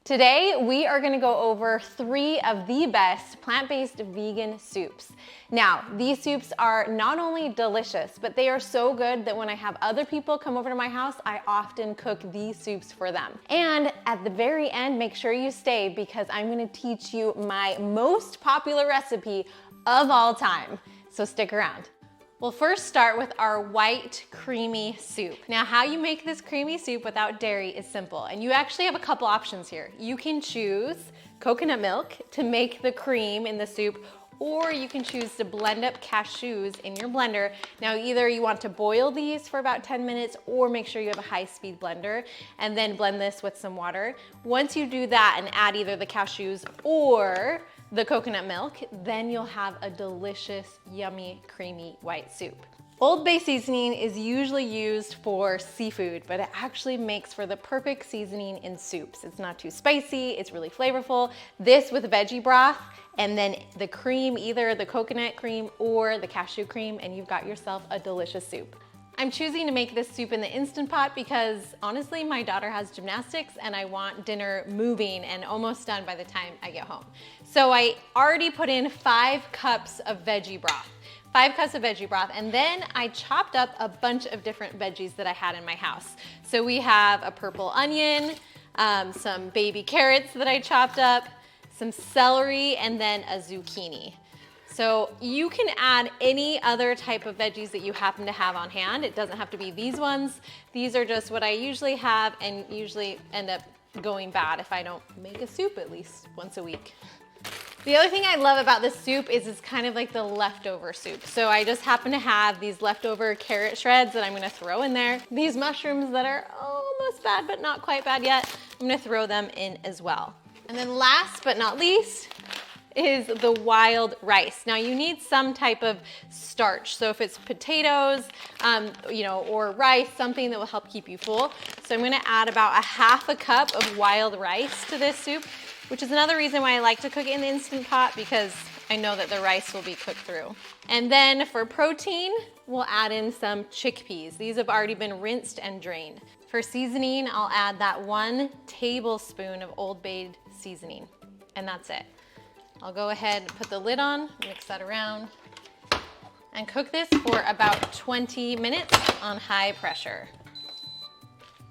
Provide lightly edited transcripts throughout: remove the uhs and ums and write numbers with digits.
Today, we are gonna go over 3 of the best plant-based vegan soups. Now, these soups are not only delicious, but they are so good that when I have other people come over to my house, I often cook these soups for them. And at the very end, make sure you stay because I'm gonna teach you my most popular recipe of all time. So stick around. We'll first start with our white creamy soup. Now, how you make this creamy soup without dairy is simple, and you actually have a couple options here. You can choose coconut milk to make the cream in the soup, or you can choose to blend up cashews in your blender. Now, either you want to boil these for about 10 minutes or make sure you have a high-speed blender and then blend this with some water. Once you do that and add either the cashews or the coconut milk, then you'll have a delicious, yummy, creamy white soup. Old Bay seasoning is usually used for seafood, but it actually makes for the perfect seasoning in soups. It's not too spicy, it's really flavorful. This with veggie broth, and then the cream, either the coconut cream or the cashew cream, and you've got yourself a delicious soup. I'm choosing to make this soup in the Instant Pot because honestly, my daughter has gymnastics and I want dinner moving and almost done by the time I get home. So I already put in 5 cups of veggie broth. 5 cups of veggie broth, and then I chopped up a bunch of different veggies that I had in my house. So we have a purple onion, some baby carrots that I chopped up, some celery, and then a zucchini. So you can add any other type of veggies that you happen to have on hand. It doesn't have to be these ones. These are just what I usually have and usually end up going bad if I don't make a soup at least once a week. The other thing I love about this soup is it's kind of like the leftover soup. So I just happen to have these leftover carrot shreds that I'm gonna throw in there. These mushrooms that are almost bad but not quite bad yet, I'm gonna throw them in as well. And then last but not least, is the wild rice. Now you need some type of starch. So if it's potatoes, or rice, something that will help keep you full. So I'm gonna add about a half a cup of wild rice to this soup, which is another reason why I like to cook it in the Instant Pot because I know that the rice will be cooked through. And then for protein, we'll add in some chickpeas. These have already been rinsed and drained. For seasoning, I'll add that 1 tablespoon of Old Bay seasoning, and that's it. I'll go ahead and put the lid on, mix that around, and cook this for about 20 minutes on high pressure.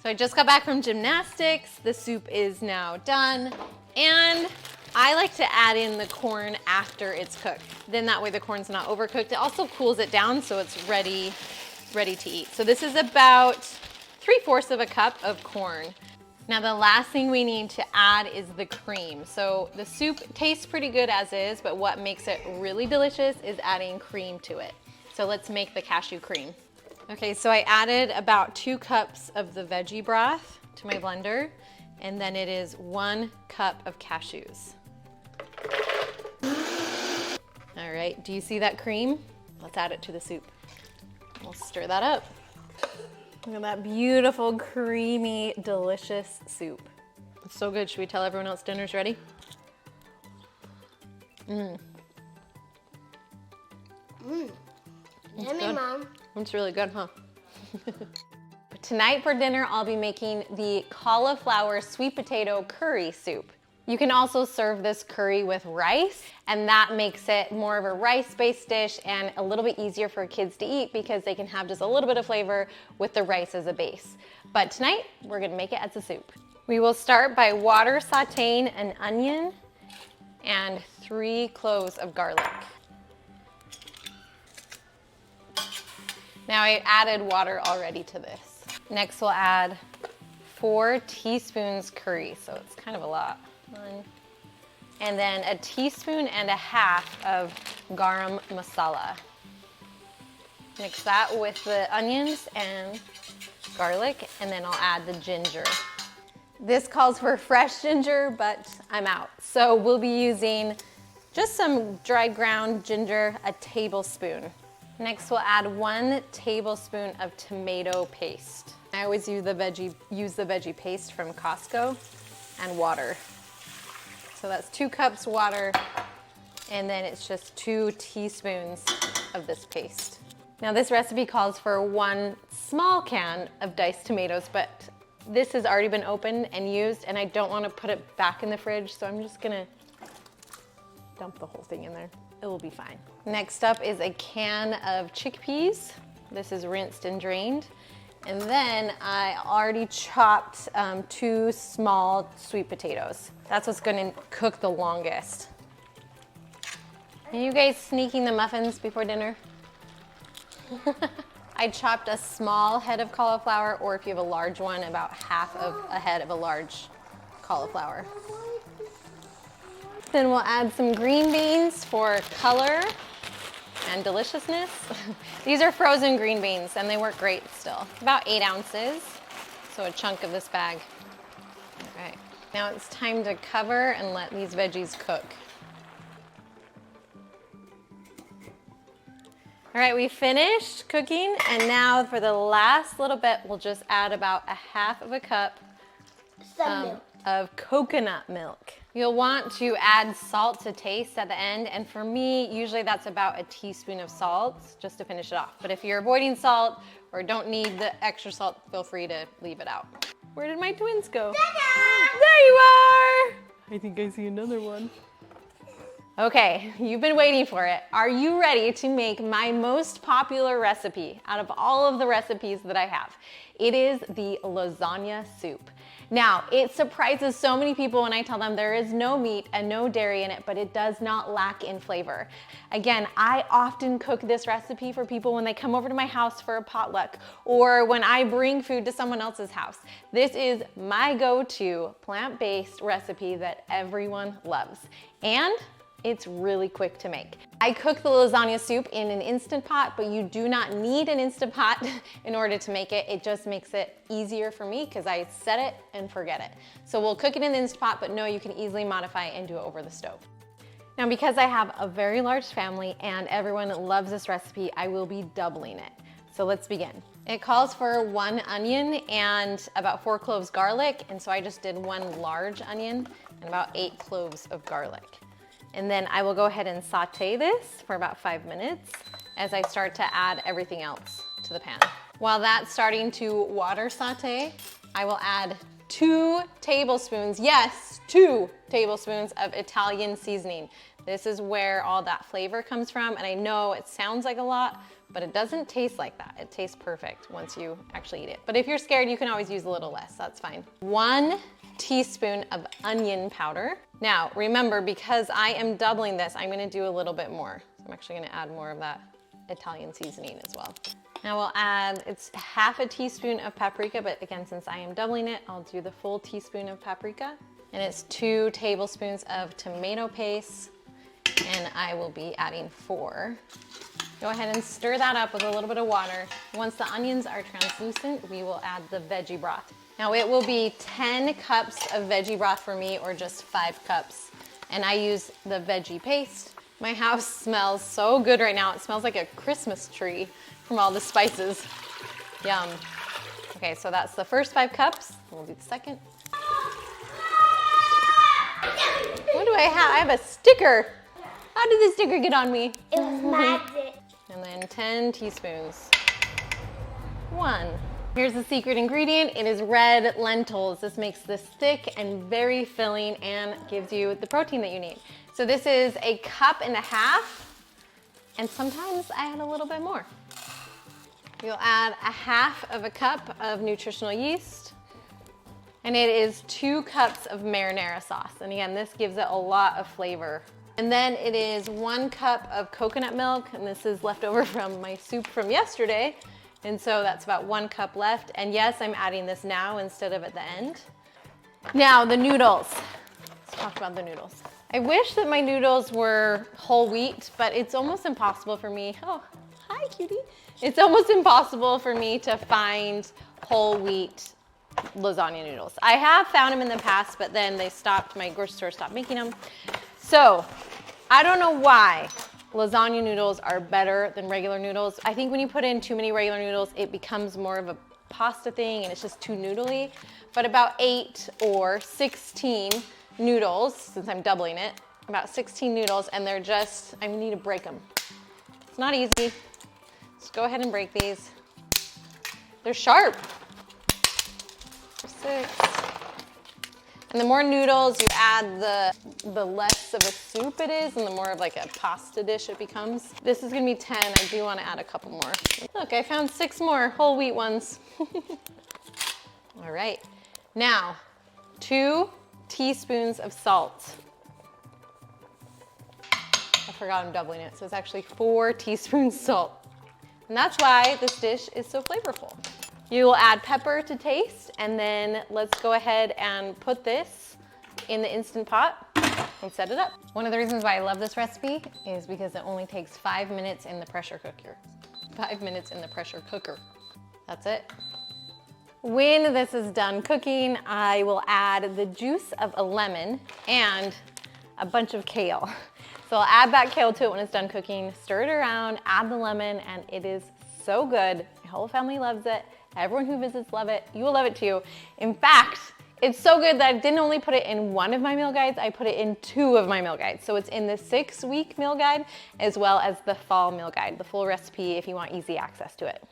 So I just got back from gymnastics. The soup is now done, and I like to add in the corn after it's cooked. Then that way the corn's not overcooked. It also cools it down so it's ready to eat. So this is about 3/4 of a cup of corn. Now the last thing we need to add is the cream. So the soup tastes pretty good as is, but what makes it really delicious is adding cream to it. So let's make the cashew cream. Okay, so I added about 2 cups of the veggie broth to my blender, and then it is 1 cup of cashews. All right, do you see that cream? Let's add it to the soup. We'll stir that up. Look at that beautiful, creamy, delicious soup. It's so good. Should we tell everyone else dinner's ready? Yummy, good. Mom. It's really good, huh? Tonight for dinner, I'll be making the cauliflower sweet potato curry soup. You can also serve this curry with rice, and that makes it more of a rice-based dish and a little bit easier for kids to eat because they can have just a little bit of flavor with the rice as a base. But tonight, we're gonna make it as a soup. We will start by water sauteing an onion and 3 cloves of garlic. Now I added water already to this. Next we'll add 4 teaspoons curry, so it's kind of a lot. And then 1.5 teaspoons of garam masala. Mix that with the onions and garlic, and then I'll add the ginger. This calls for fresh ginger, but I'm out. So we'll be using just some dry ground ginger, 1 tablespoon. Next we'll add 1 tablespoon of tomato paste. I always use the veggie paste from Costco, and water. So that's 2 cups water, and then it's just 2 teaspoons of this paste. Now this recipe calls for 1 small can of diced tomatoes, but This has already been opened and used, and I don't want to put it back in the fridge, so I'm just gonna dump the whole thing in there. It will be fine. Next up is a can of chickpeas. This is rinsed and drained. And then I already chopped 2 small sweet potatoes. That's what's gonna cook the longest. Are you guys sneaking the muffins before dinner? I chopped a small head of cauliflower, or if you have a large one, about half of a head of a large cauliflower. Then we'll add some green beans for color and deliciousness. These are frozen green beans and they work great still. About 8 ounces, so a chunk of this bag. All right, now it's time to cover and let these veggies cook. All right, we finished cooking, and now for the last little bit, we'll just add about a half of a cup of coconut milk. You'll want to add salt to taste at the end, and for me, usually that's about a teaspoon of salt just to finish it off. But if you're avoiding salt or don't need the extra salt, feel free to leave it out. Where did my twins go? Ta-da! There you are! I think I see another one. Okay, you've been waiting for it. Are you ready to make my most popular recipe out of all of the recipes that I have? It is the lasagna soup. Now, it surprises so many people when I tell them there is no meat and no dairy in it, but it does not lack in flavor. Again, I often cook this recipe for people when they come over to my house for a potluck, or when I bring food to someone else's house. This is my go-to plant-based recipe that everyone loves. And it's really quick to make. I cook the lasagna soup in an Instant Pot, but you do not need an Instant Pot in order to make it. It just makes it easier for me because I set it and forget it. So we'll cook it in the Instant Pot, but no, you can easily modify it and do it over the stove. Now, because I have a very large family and everyone loves this recipe, I will be doubling it. So let's begin. It calls for 1 onion and about 4 cloves garlic, and so I just did 1 large onion and about 8 cloves of garlic. And then I will go ahead and saute this for about 5 minutes as I start to add everything else to the pan. While that's starting to water saute, I will add 2 tablespoons, yes, 2 tablespoons of Italian seasoning. This is where all that flavor comes from, and I know it sounds like a lot, but it doesn't taste like that. It tastes perfect once you actually eat it. But if you're scared, you can always use a little less, that's fine. 1 teaspoon of onion powder. Now, remember, because I am doubling this, I'm gonna do a little bit more. So I'm actually gonna add more of that Italian seasoning as well. Now we'll add, it's half a teaspoon of paprika, but again, since I am doubling it, I'll do the full teaspoon of paprika. And it's 2 tablespoons of tomato paste, and I will be adding 4. Go ahead and stir that up with a little bit of water. Once the onions are translucent, we will add the veggie broth. Now it will be 10 cups of veggie broth for me, or just 5 cups. And I use the veggie paste. My house smells so good right now. It smells like a Christmas tree from all the spices. Yum. Okay, so that's the first 5 cups. We'll do the second. What do I have? I have a sticker. How did the sticker get on me? It was magic. And then 10 teaspoons. 1. Here's the secret ingredient. It is red lentils. This makes this thick and very filling and gives you the protein that you need. So this is 1.5 cups, and sometimes I add a little bit more. You'll add 1/2 cup of nutritional yeast, and it is 2 cups of marinara sauce. And again, this gives it a lot of flavor. And then it is 1 cup of coconut milk, and this is left over from my soup from yesterday. And so that's about 1 cup left. And yes, I'm adding this now instead of at the end. Now the noodles. Let's talk about the noodles. I wish that my noodles were whole wheat, but it's almost impossible for me. Oh, hi cutie. It's almost impossible for me to find whole wheat lasagna noodles. I have found them in the past, but then they stopped, my grocery store stopped making them. So I don't know why lasagna noodles are better than regular noodles. I think when you put in too many regular noodles, it becomes more of a pasta thing and it's just too noodly. But about 8 or 16 noodles, since I'm doubling it, about 16 noodles, and they're just, I need to break them. It's not easy. Just go ahead and break these. They're sharp. They're 6. And the more noodles you add, the less of a soup it is, and the more of like a pasta dish it becomes. This is gonna be 10. I do want to add a couple more. Look, I found 6 more whole wheat ones. All right, now 2 teaspoons of salt. I forgot I'm doubling it, so it's actually 4 teaspoons salt. And that's why this dish is so flavorful. You will add pepper to taste, and then let's go ahead and put this in the Instant Pot and set it up. One of the reasons why I love this recipe is because it only takes 5 minutes in the pressure cooker. 5 minutes in the pressure cooker. That's it. When this is done cooking, I will add the juice of a lemon and a bunch of kale. So I'll add that kale to it when it's done cooking, stir it around, add the lemon, and it is so good. My whole family loves it. Everyone who visits love it. You will love it too. In fact, it's so good that I didn't only put it in one of my meal guides, I put it in 2 of my meal guides. So it's in the 6-week meal guide as well as the fall meal guide, the full recipe if you want easy access to it.